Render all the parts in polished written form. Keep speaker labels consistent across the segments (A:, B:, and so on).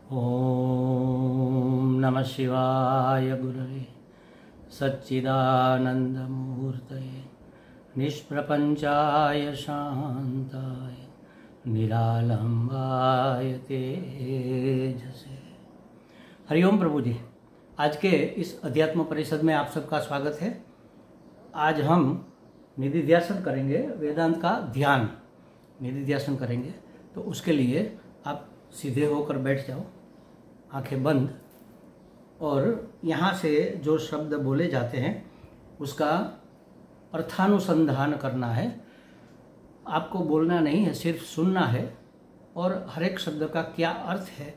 A: ओम नमः शिवाय गुरवे सच्चिदानंदमूर्तये निष्प्रपंचाय शांताय निरालंबाय तेजसे। हरिओम प्रभु जी। आज के इस अध्यात्म परिषद में आप सबका स्वागत है। आज हम निधि ध्यान करेंगे, वेदांत का ध्यान निधि ध्यान करेंगे। तो उसके लिए आप सीधे होकर बैठ जाओ, आंखें बंद, और यहाँ से जो शब्द बोले जाते हैं उसका अर्थानुसंधान करना है। आपको बोलना नहीं है, सिर्फ सुनना है और हर एक शब्द का क्या अर्थ है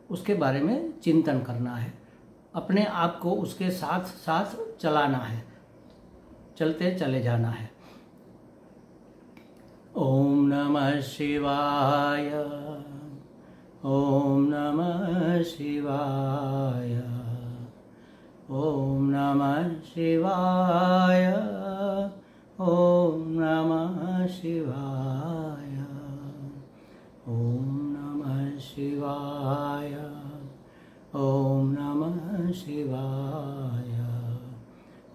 A: उसके बारे में चिंतन करना है। अपने आप को उसके साथ साथ चलाना है, चलते चले जाना है। ओम नमः शिवाय, ओम नमः शिवाय, ओम नमः शिवाय, ओम नमः शिवाय, ओम नमः शिवाय, ओम नमः शिवाय,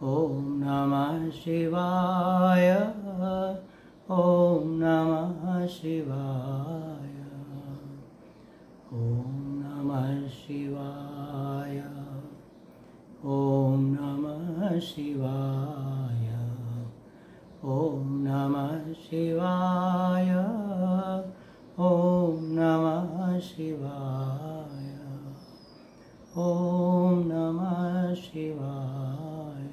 A: ओम नमः शिवाय, ओम नमः शिवाय, ओम नमः शिवाय, ओम नमः शिवाय, ओम नमः शिवाय, ओम नमः शिवाय, ओम नमः शिवाय,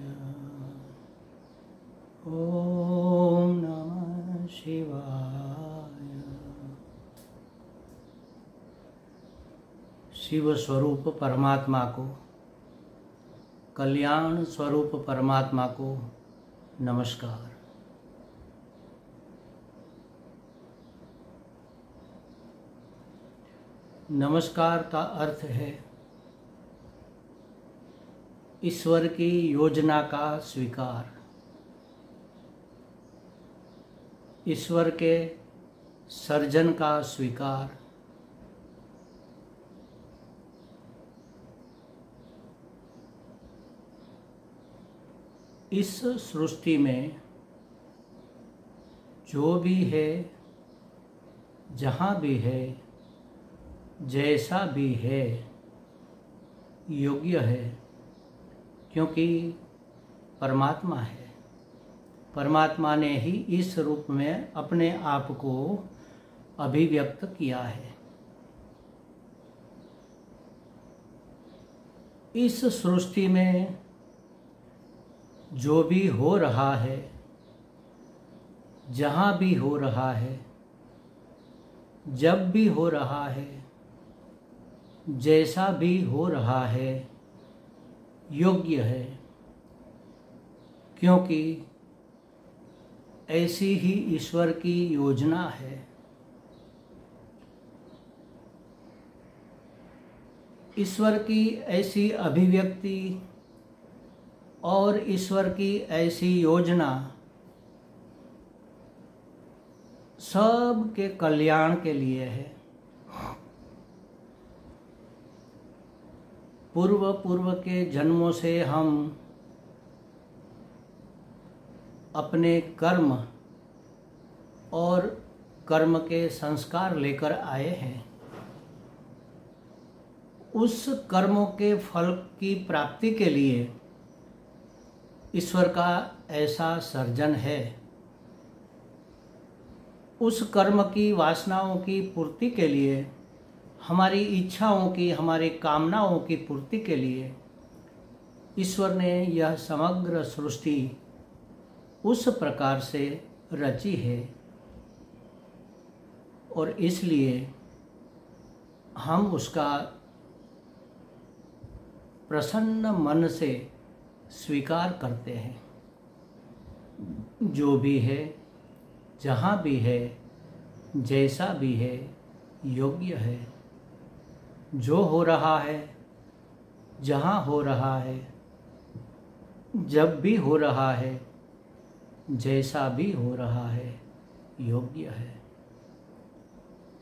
A: ओम नमः शिवाय। शिव स्वरूप परमात्मा को, कल्याण स्वरूप परमात्मा को नमस्कार। नमस्कार का अर्थ है ईश्वर की योजना का स्वीकार, ईश्वर के सर्जन का स्वीकार, इस सृष्टि में जो भी है, जहाँ भी है, जैसा भी है, योग्य है, क्योंकि परमात्मा है। परमात्मा ने ही इस रूप में अपने आप को अभिव्यक्त किया है। इस सृष्टि में जो भी हो रहा है, जहाँ भी हो रहा है, जब भी हो रहा है, जैसा भी हो रहा है, योग्य है, क्योंकि ऐसी ही ईश्वर की योजना है। ईश्वर की ऐसी अभिव्यक्ति और ईश्वर की ऐसी योजना सब के कल्याण के लिए है। पूर्व के जन्मों से हम अपने कर्म और कर्म के संस्कार लेकर आए हैं। उस कर्मों के फल की प्राप्ति के लिए ईश्वर का ऐसा सर्जन है। उस कर्म की वासनाओं की पूर्ति के लिए, हमारी इच्छाओं की, हमारी कामनाओं की पूर्ति के लिए ईश्वर ने यह समग्र सृष्टि उस प्रकार से रची है। और इसलिए हम उसका प्रसन्न मन से स्वीकार करते हैं। जो भी है, जहाँ भी है, जैसा भी है, योग्य है। जो हो रहा है, जहाँ हो रहा है, जब भी हो रहा है, जैसा भी हो रहा है, योग्य है।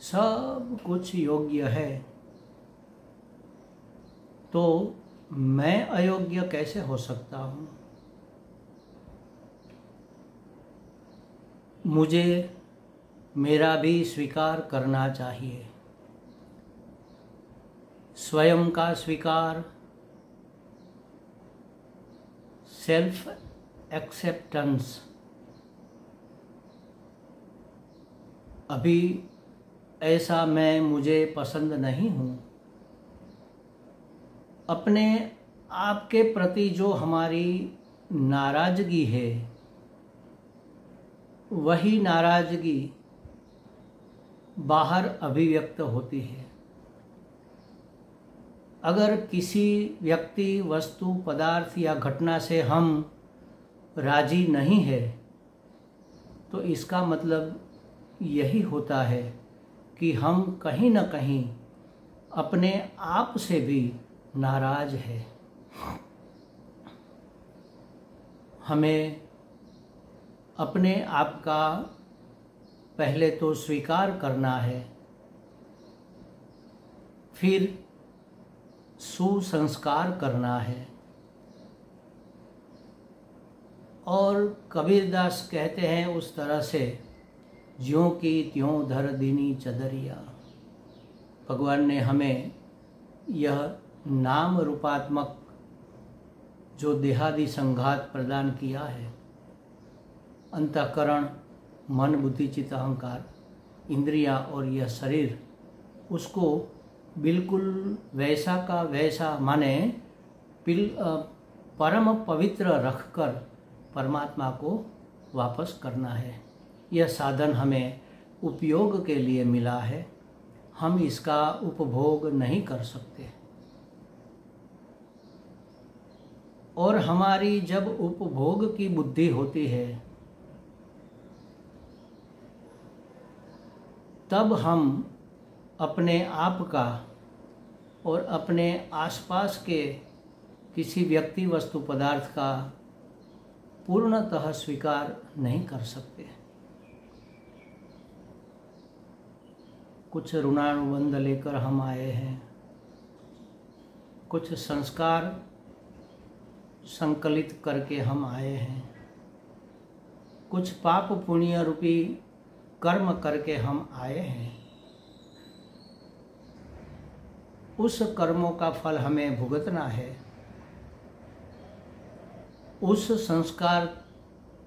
A: सब कुछ योग्य है, तो मैं अयोग्य कैसे हो सकता हूँ? मुझे मेरा भी स्वीकार करना चाहिए। स्वयं का स्वीकार, सेल्फ एक्सेप्टेंस। अभी ऐसा मैं मुझे पसंद नहीं हूँ। अपने आप के प्रति जो हमारी नाराज़गी है, वही नाराज़गी बाहर अभिव्यक्त होती है। अगर किसी व्यक्ति, वस्तु, पदार्थ या घटना से हम राजी नहीं है, तो इसका मतलब यही होता है कि हम कहीं न कहीं अपने आप से भी नाराज है। हमें अपने आप का पहले तो स्वीकार करना है, फिर सुसंस्कार करना है। और कबीरदास कहते हैं उस तरह से, ज्यों की त्यों धर दीनी चदरिया। भगवान ने हमें यह नाम रूपात्मक जो देहादि संघात प्रदान किया है, अंतःकरण, मन, बुद्धि, चित्त, अहंकार, इंद्रियां और यह शरीर, उसको बिल्कुल वैसा का वैसा माने परम पवित्र रखकर परमात्मा को वापस करना है। यह साधन हमें उपयोग के लिए मिला है, हम इसका उपभोग नहीं कर सकते। और हमारी जब उपभोग की बुद्धि होती है, तब हम अपने आप का और अपने आसपास के किसी व्यक्ति, वस्तु, पदार्थ का पूर्णतः स्वीकार नहीं कर सकते। कुछ ऋणानुबंध लेकर हम आए हैं, कुछ संस्कार संकलित करके हम आए हैं, कुछ पाप पुण्य रूपी कर्म करके हम आए हैं। उस कर्मों का फल हमें भुगतना है। उस संस्कार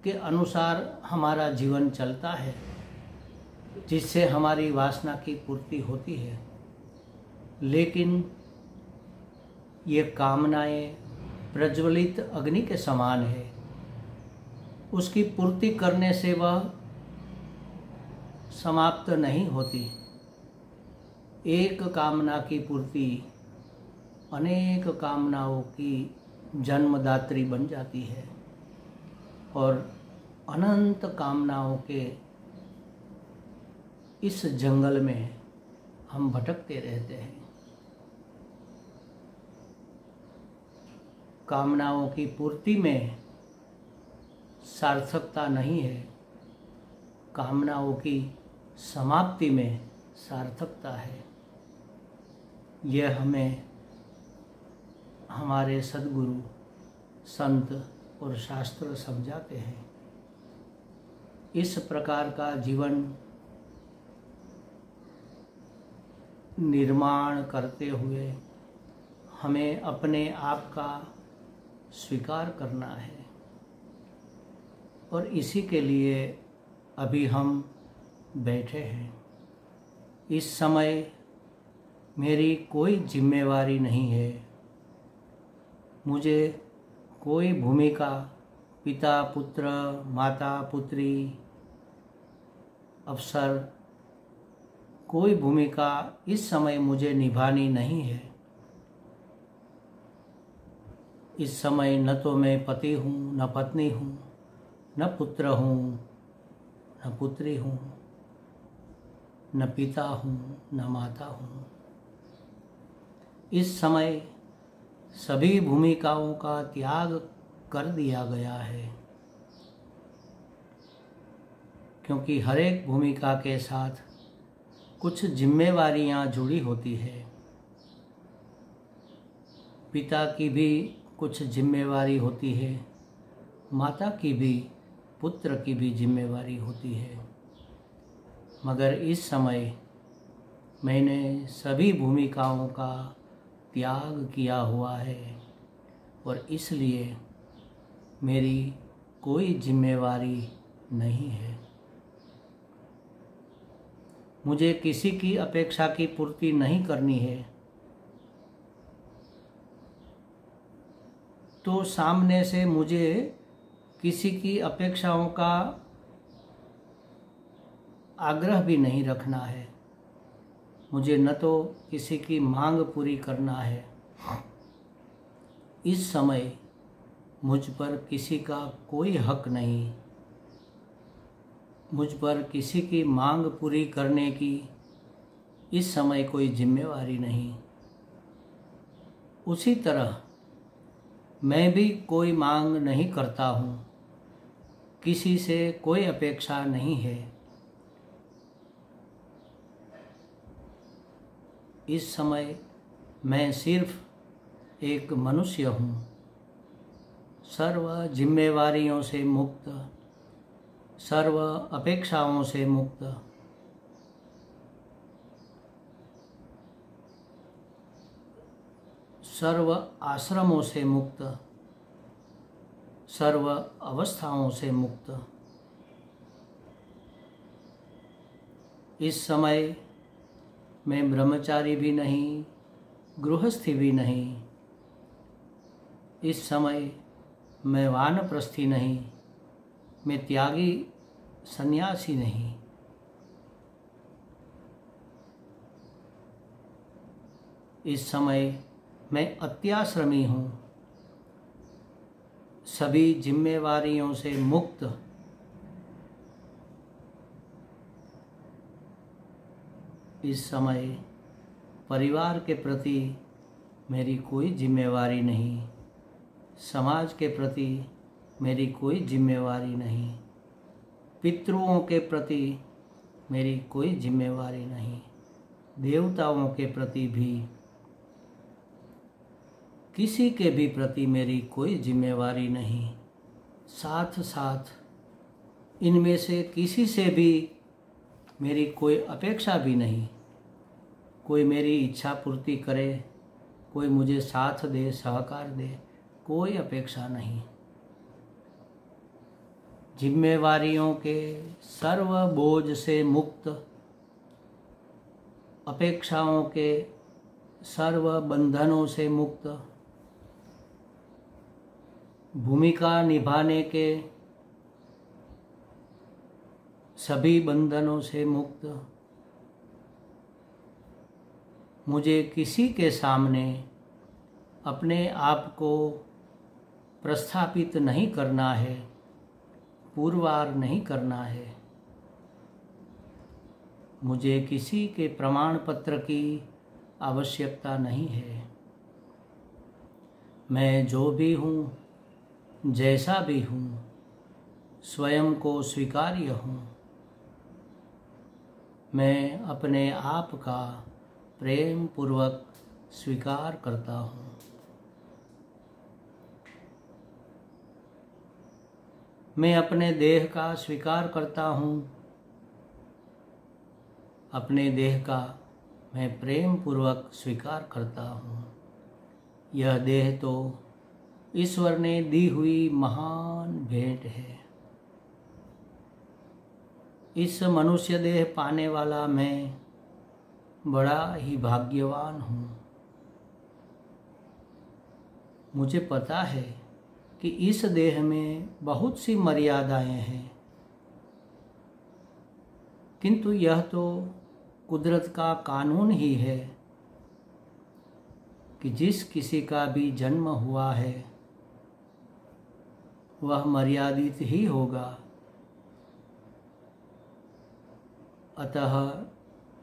A: के अनुसार हमारा जीवन चलता है, जिससे हमारी वासना की पूर्ति होती है। लेकिन ये कामनाएं प्रज्वलित अग्नि के समान है। उसकी पूर्ति करने से वह समाप्त नहीं होती। एक कामना की पूर्ति अनेक कामनाओं की जन्मदात्री बन जाती है और अनंत कामनाओं के इस जंगल में हम भटकते रहते हैं। कामनाओं की पूर्ति में सार्थकता नहीं है, कामनाओं की समाप्ति में सार्थकता है। यह हमें हमारे सद्गुरु, संत और शास्त्र समझाते हैं। इस प्रकार का जीवन निर्माण करते हुए हमें अपने आप का स्वीकार करना है, और इसी के लिए अभी हम बैठे हैं। इस समय मेरी कोई जिम्मेवारी नहीं है। मुझे कोई भूमिका पिता, पुत्र, माता, पुत्री, अफसर, कोई भूमिका इस समय मुझे निभानी नहीं है। इस समय न तो मैं पति हूँ, न पत्नी हूँ, न पुत्र हूँ, न पुत्री हूँ, न पिता हूँ, न माता हूँ। इस समय सभी भूमिकाओं का त्याग कर दिया गया है, क्योंकि हर एक भूमिका के साथ कुछ जिम्मेवारियां जुड़ी होती है। पिता की भी कुछ जिम्मेवारी होती है, माता की भी, पुत्र की भी जिम्मेवारी होती है। मगर इस समय मैंने सभी भूमिकाओं का त्याग किया हुआ है और इसलिए मेरी कोई जिम्मेवारी नहीं है। मुझे किसी की अपेक्षा की पूर्ति नहीं करनी है, तो सामने से मुझे किसी की अपेक्षाओं का आग्रह भी नहीं रखना है। मुझे न तो किसी की मांग पूरी करना है। इस समय मुझ पर किसी का कोई हक नहीं, मुझ पर किसी की मांग पूरी करने की इस समय कोई जिम्मेवारी नहीं। उसी तरह मैं भी कोई मांग नहीं करता हूँ, किसी से कोई अपेक्षा नहीं है। इस समय मैं सिर्फ एक मनुष्य हूँ, सर्व जिम्मेवारियों से मुक्त, सर्व अपेक्षाओं से मुक्त। सर्व आश्रमों से मुक्त, सर्व अवस्थाओं से मुक्त। इस समय मैं ब्रह्मचारी भी नहीं, गृहस्थी भी नहीं। इस समय मैं वानप्रस्थी नहीं, मैं त्यागी सन्यासी नहीं। इस समय मैं अत्याश्रमी हूँ, सभी जिम्मेवारियों से मुक्त। इस समय परिवार के प्रति मेरी कोई जिम्मेवारी नहीं, समाज के प्रति मेरी कोई जिम्मेवारी नहीं, पितृओं के प्रति मेरी कोई जिम्मेवारी नहीं, देवताओं के प्रति भी, किसी के भी प्रति मेरी कोई जिम्मेवारी नहीं। साथ साथ इनमें से किसी से भी मेरी कोई अपेक्षा भी नहीं। कोई मेरी इच्छा पूर्ति करे, कोई मुझे साथ दे, सहकार दे, कोई अपेक्षा नहीं। जिम्मेवारियों के सर्व बोझ से मुक्त, अपेक्षाओं के सर्व बंधनों से मुक्त, भूमिका निभाने के सभी बंधनों से मुक्त। मुझे किसी के सामने अपने आप को प्रस्थापित नहीं करना है, पुरवार नहीं करना है। मुझे किसी के प्रमाण पत्र की आवश्यकता नहीं है। मैं जो भी हूँ, जैसा भी हूँ, स्वयं को स्वीकार्य हूँ। मैं अपने आप का प्रेम पूर्वक स्वीकार करता हूँ। मैं अपने देह का स्वीकार करता हूँ। अपने देह का मैं प्रेम पूर्वक स्वीकार करता हूँ। यह देह तो ईश्वर ने दी हुई महान भेंट है। इस मनुष्य देह पाने वाला मैं बड़ा ही भाग्यवान हूँ। मुझे पता है कि इस देह में बहुत सी मर्यादाएं हैं, किंतु यह तो कुदरत का कानून ही है कि जिस किसी का भी जन्म हुआ है वह मर्यादित ही होगा। अतः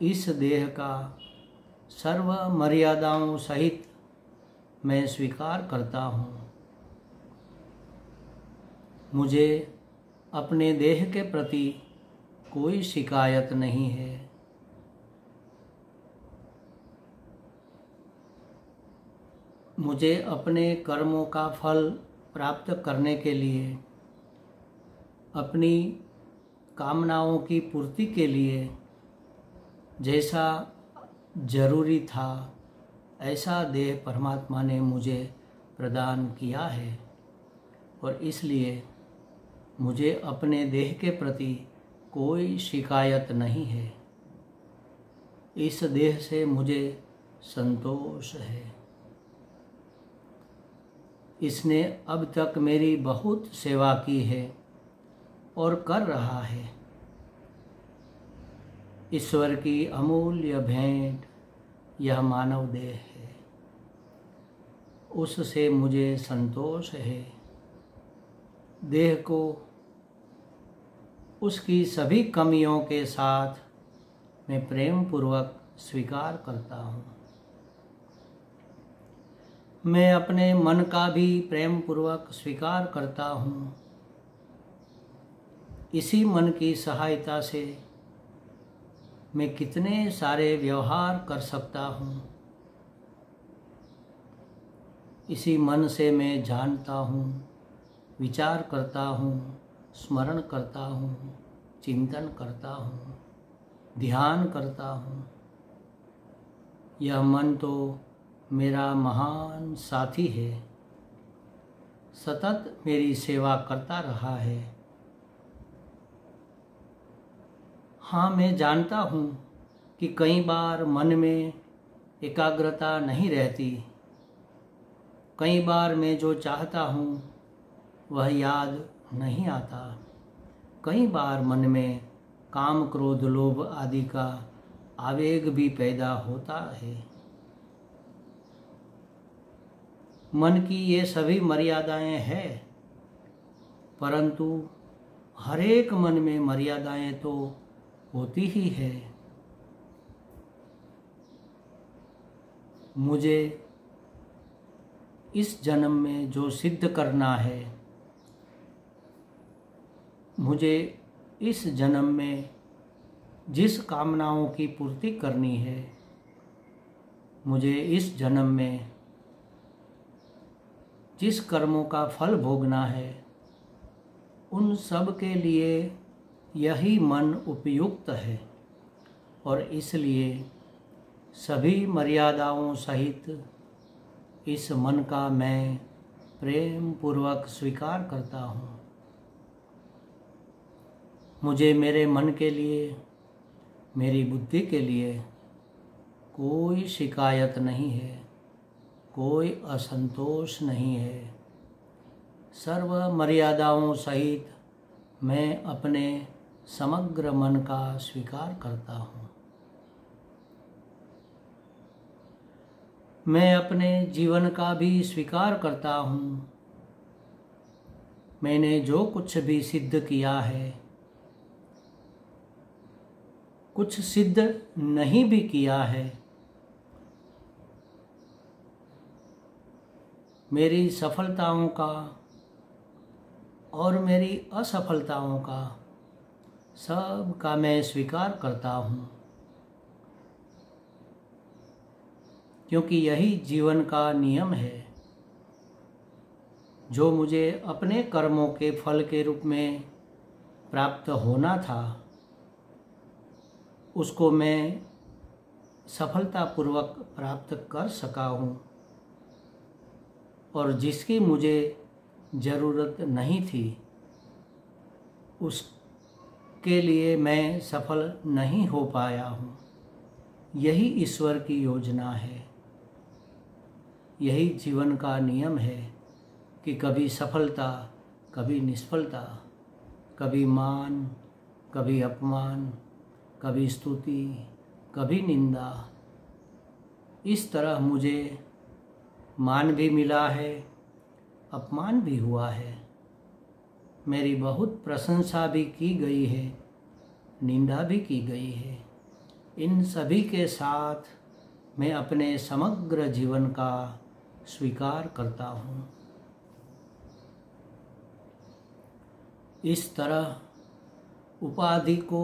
A: इस देह का सर्व मर्यादाओं सहित मैं स्वीकार करता हूँ। मुझे अपने देह के प्रति कोई शिकायत नहीं है। मुझे अपने कर्मों का फल प्राप्त करने के लिए, अपनी कामनाओं की पूर्ति के लिए जैसा जरूरी था ऐसा देह परमात्मा ने मुझे प्रदान किया है, और इसलिए मुझे अपने देह के प्रति कोई शिकायत नहीं है। इस देह से मुझे संतोष है। इसने अब तक मेरी बहुत सेवा की है और कर रहा है। ईश्वर की अमूल्य भेंट यह मानव देह है, उससे मुझे संतोष है। देह को उसकी सभी कमियों के साथ मैं प्रेम पूर्वक स्वीकार करता हूँ। मैं अपने मन का भी प्रेम पूर्वक स्वीकार करता हूँ। इसी मन की सहायता से मैं कितने सारे व्यवहार कर सकता हूँ। इसी मन से मैं जानता हूँ, विचार करता हूँ, स्मरण करता हूँ, चिंतन करता हूँ, ध्यान करता हूँ। यह मन तो मेरा महान साथी है, सतत मेरी सेवा करता रहा है। हाँ, मैं जानता हूँ कि कई बार मन में एकाग्रता नहीं रहती। कई बार मैं जो चाहता हूँ वह याद नहीं आता। कई बार मन में काम, क्रोध, लोभ आदि का आवेग भी पैदा होता है। मन की ये सभी मर्यादाएं हैं, परंतु हर एक मन में मर्यादाएं तो होती ही है। मुझे इस जन्म में जो सिद्ध करना है, मुझे इस जन्म में जिस कामनाओं की पूर्ति करनी है, मुझे इस जन्म में जिस कर्मों का फल भोगना है, उन सब के लिए यही मन उपयुक्त है। और इसलिए सभी मर्यादाओं सहित इस मन का मैं प्रेम पूर्वक स्वीकार करता हूँ। मुझे मेरे मन के लिए, मेरी बुद्धि के लिए कोई शिकायत नहीं है, कोई असंतोष नहीं है। सर्व मर्यादाओं सहित मैं अपने समग्र मन का स्वीकार करता हूँ। मैं अपने जीवन का भी स्वीकार करता हूँ। मैंने जो कुछ भी सिद्ध किया है, कुछ सिद्ध नहीं भी किया है, मेरी सफलताओं का और मेरी असफलताओं का सब का मैं स्वीकार करता हूँ, क्योंकि यही जीवन का नियम है। जो मुझे अपने कर्मों के फल के रूप में प्राप्त होना था, उसको मैं सफलतापूर्वक प्राप्त कर सका हूँ, और जिसकी मुझे ज़रूरत नहीं थी उसके लिए मैं सफल नहीं हो पाया हूँ। यही ईश्वर की योजना है, यही जीवन का नियम है कि कभी सफलता, कभी निष्फलता, कभी मान, कभी अपमान, कभी स्तुति, कभी निंदा। इस तरह मुझे मान भी मिला है, अपमान भी हुआ है, मेरी बहुत प्रशंसा भी की गई है, निंदा भी की गई है। इन सभी के साथ मैं अपने समग्र जीवन का स्वीकार करता हूँ। इस तरह उपाधि को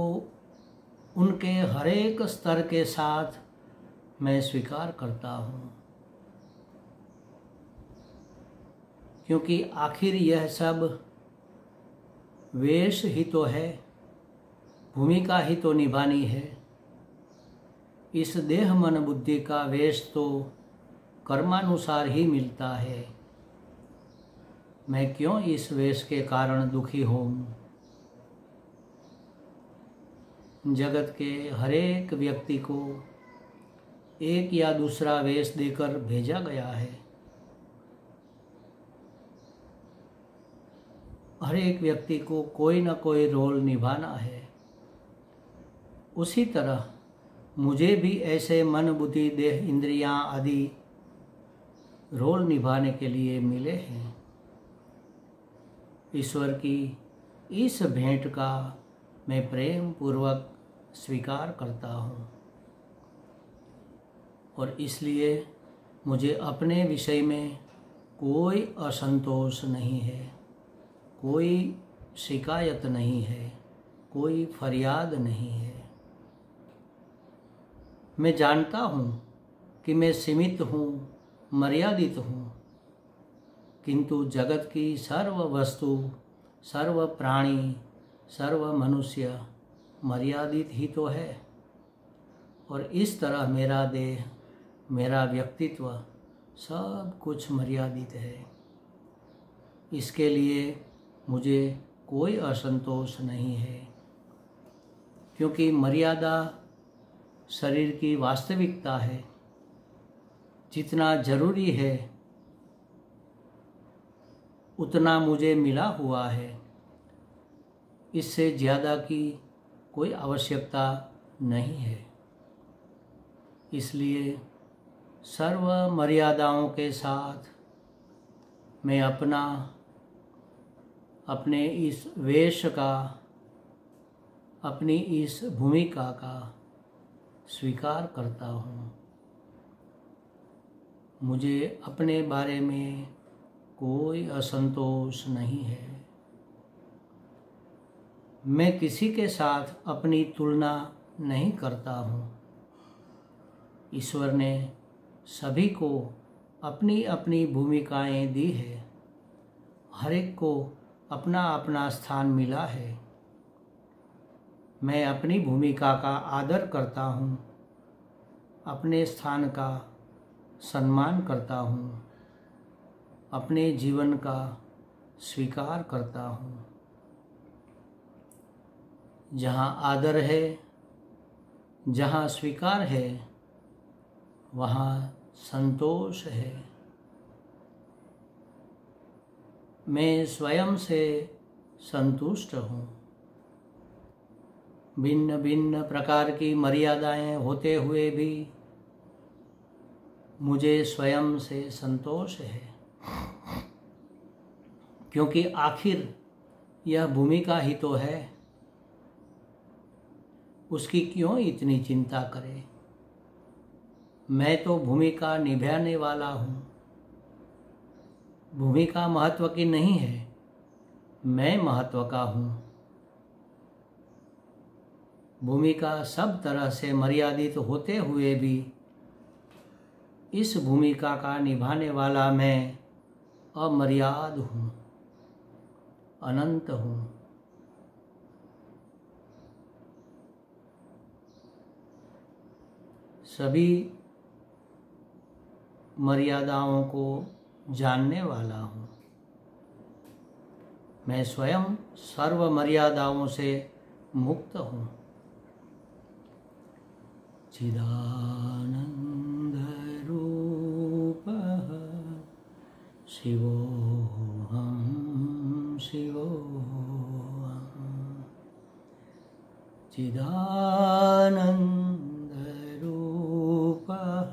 A: उनके हरेक स्तर के साथ मैं स्वीकार करता हूँ। क्योंकि आखिर यह सब वेश ही तो है, भूमिका ही तो निभानी है। इस देह मन बुद्धि का वेश तो कर्मानुसार ही मिलता है। मैं क्यों इस वेश के कारण दुखी हूँ? जगत के हरेक व्यक्ति को एक या दूसरा वेश देकर भेजा गया है। हर एक व्यक्ति को कोई ना कोई रोल निभाना है। उसी तरह मुझे भी ऐसे मन बुद्धि देह इंद्रियां आदि रोल निभाने के लिए मिले हैं। ईश्वर की इस भेंट का मैं प्रेम पूर्वक स्वीकार करता हूँ और इसलिए मुझे अपने विषय में कोई असंतोष नहीं है, कोई शिकायत नहीं है, कोई फरियाद नहीं है। मैं जानता हूँ कि मैं सीमित हूँ, मर्यादित हूँ, किंतु जगत की सर्व वस्तु, सर्व प्राणी, सर्व मनुष्य मर्यादित ही तो है। और इस तरह मेरा देह, मेरा व्यक्तित्व, सब कुछ मर्यादित है। इसके लिए मुझे कोई असंतोष नहीं है, क्योंकि मर्यादा शरीर की वास्तविकता है। जितना जरूरी है उतना मुझे मिला हुआ है। इससे ज़्यादा की कोई आवश्यकता नहीं है। इसलिए सर्व मर्यादाओं के साथ मैं अपने इस वेश का, अपनी इस भूमिका का स्वीकार करता हूँ। मुझे अपने बारे में कोई असंतोष नहीं है। मैं किसी के साथ अपनी तुलना नहीं करता हूँ। ईश्वर ने सभी को अपनी अपनी भूमिकाएं दी है। हर एक को अपना अपना स्थान मिला है। मैं अपनी भूमिका का आदर करता हूँ, अपने स्थान का सम्मान करता हूँ, अपने जीवन का स्वीकार करता हूँ। जहाँ आदर है, जहाँ स्वीकार है, वहाँ संतोष है। मैं स्वयं से संतुष्ट हूँ। भिन्न भिन्न प्रकार की मर्यादाएं होते हुए भी मुझे स्वयं से संतोष है, क्योंकि आखिर यह भूमिका ही तो है। उसकी क्यों इतनी चिंता करें? मैं तो भूमिका निभाने वाला हूँ। भूमिका महत्व की नहीं है, मैं महत्व का हूँ। भूमिका सब तरह से मर्यादित होते हुए भी इस भूमिका का निभाने वाला मैं अमर्याद हूँ, अनंत हूँ। सभी मर्यादाओं को जानने वाला हूँ। मैं स्वयं सर्व मर्यादाओं से मुक्त हूँ। चिदानंद रूपः शिवोऽहं शिवोऽहं। चिदानंद रूपः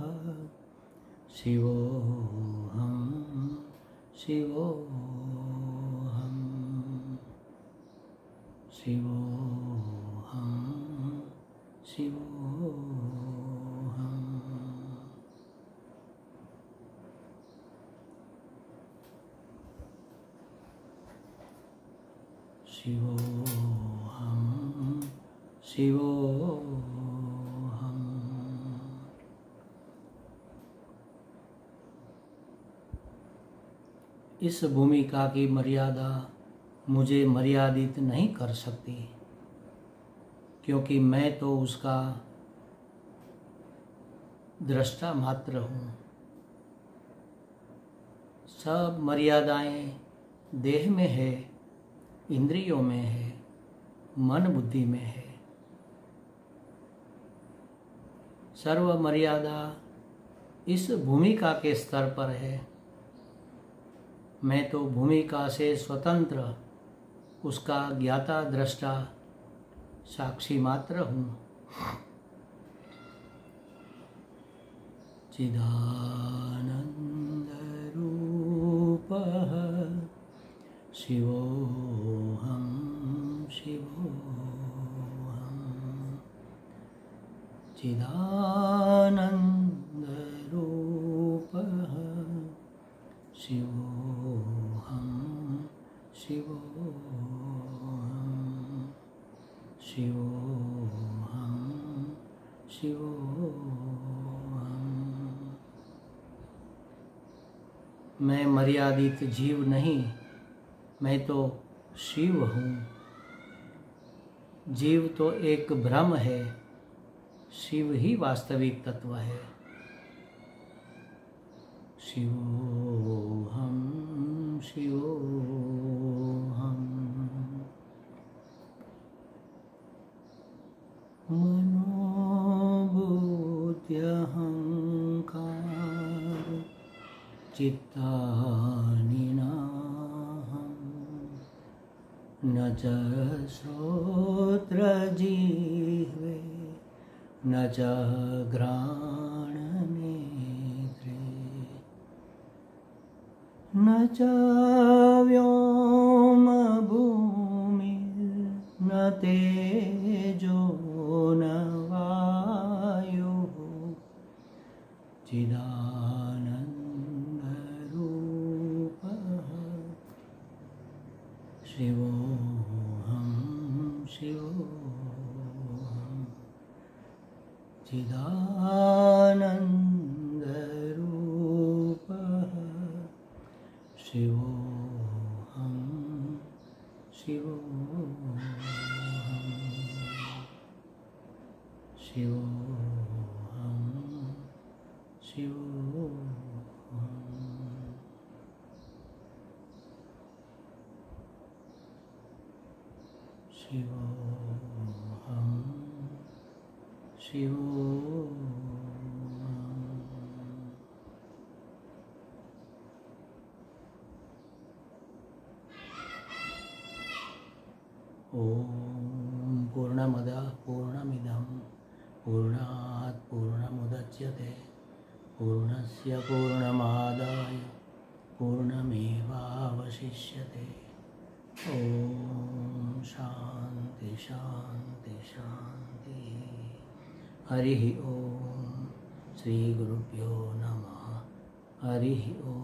A: शिवोऽहं शिवोऽहं। शिवोऽहं शिवोऽहं। शिवोऽहं शिवोऽहं। इस भूमिका की मर्यादा मुझे मर्यादित नहीं कर सकती, क्योंकि मैं तो उसका दृष्टा मात्र हूँ। सब मर्यादाएं देह में है, इंद्रियों में है, मन बुद्धि में है। सर्व मर्यादा इस भूमिका के स्तर पर है। मैं तो भूमिका से स्वतंत्र उसका ज्ञाता दृष्टा साक्षी मात्र हूँ। चिदानंद रूपः शिवोऽहं शिवोऽहं। चिदानंद रूपः शिवोऽहं शिवोऽहं। शिवोऽहं शिवोऽहं। मैं मर्यादित जीव नहीं, मैं तो शिव हूँ। जीव तो एक भ्रम है, शिव ही वास्तविक तत्व है। शिवोऽहं शिवोऽहं। मनोबुद्ध्यहंकार चित्तानि नाहं। न च श्रोत्रजिह्वे न च घ्राणनेत्रे न च व्योमभूमिर्न तेजो न वायुः। चिदानन्दरूपः शिवोऽहं शिवोऽहं। चिदानन्दरूपः शिवोऽहं शिवोऽहं। शिवोऽहं शिवोऽहं। शिवोऽहं शिवोऽहं। ॐ पूर्णमदः पूर्णमिदं पूर्णात् पूर्णमुदच्यते पूर्णस्य पूर्णमादाय पूर्णमेवावशिष्यते। ॐ शान्ति शान्ति शान्ति। हरिः ॐ। श्री गुरुभ्यो नमः। हरिः ॐ।